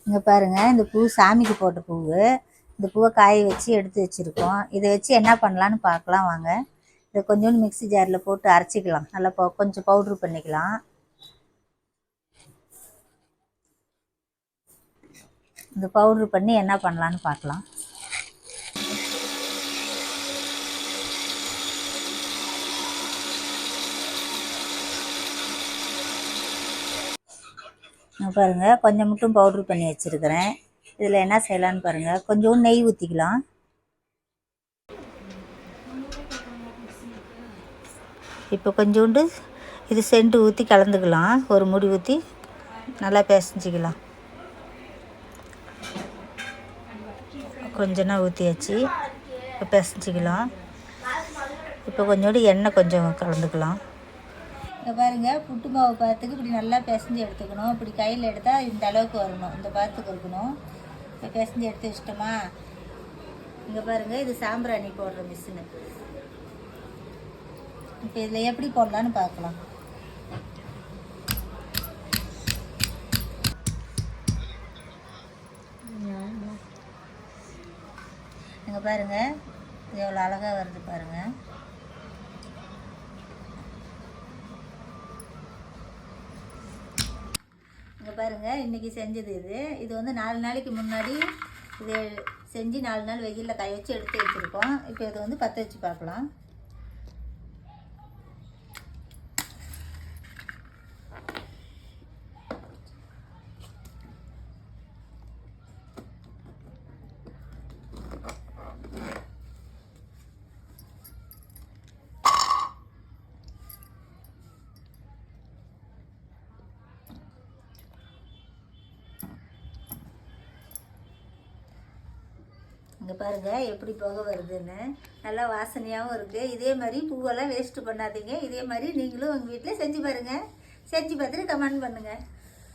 இங்கே பாருங்கள், இந்த பூ சாமிக்கு போட்ட பூ. இந்த பூவை காய வச்சு எடுத்து வச்சுருக்கோம். இதை வச்சு என்ன பண்ணலான்னு பார்க்கலாம் வாங்க. இதை கொஞ்சோண்டு மிக்ஸி ஜாரில் போட்டு அரைச்சிக்கலாம். நல்லா கொஞ்சம் பவுட்ரு பண்ணிக்கலாம். இந்த பவுட்ரு பண்ணி என்ன பண்ணலான்னு பார்க்கலாம். பாருங்கள், கொஞ்சம் மட்டும் பவுட்ரு பண்ணி வச்சுருக்கிறேன். இதில் என்ன செய்யலான்னு பாருங்கள். கொஞ்சோண்டு நெய் ஊற்றிக்கலாம். இப்போ கொஞ்சோண்டு இது சென்ட் ஊற்றி கலந்துக்கலாம். ஒரு முடி ஊற்றி நல்லா பிசைஞ்சிக்கலாம். கொஞ்சம் ஊற்றியாச்சு. இப்போ பிசைஞ்சிக்கலாம். இப்போ கொஞ்சோண்டு எண்ணெய் கொஞ்சம் கலந்துக்கலாம். இப்போ பாருங்கள், புட்டு மாவு பார்த்துக்கு இப்படி நல்லா பிசைஞ்சு எடுத்துக்கணும். இப்படி கையில் எடுத்தால் இந்த அளவுக்கு வரணும், இந்த பார்த்துக்கு இருக்கணும். இப்போ பிசைஞ்சு எடுத்து வச்சிட்டோமா. இங்கே பாருங்கள், இது சாம்பிராணி போடுற மிஷினு. இப்போ இதில் எப்படி போடலான்னு பார்க்கலாம். இங்கே பாருங்கள், இது எவ்வளோ அழகாக வருது பாருங்கள். இங்கே பாருங்கள், இன்றைக்கி செஞ்சது இது வந்து 4 நாளைக்கு முன்னாடி இது செஞ்சு 4 நாள் வெயிலில் காய வச்சு எடுத்து வச்சுருக்கோம். இப்போ இதை வந்து பற்ற வச்சு பார்க்கலாம். இங்கே பாருங்கள் எப்படி புகை வருதுன்னு. நல்லா வாசனையாகவும் இருக்குது. இதே மாதிரி பூவெல்லாம் வேஸ்ட்டு பண்ணாதீங்க. இதே மாதிரி நீங்களும் உங்கள் வீட்டில் செஞ்சு பாருங்கள். செஞ்சு பார்த்துட்டு கமெண்ட் பண்ணுங்கள்.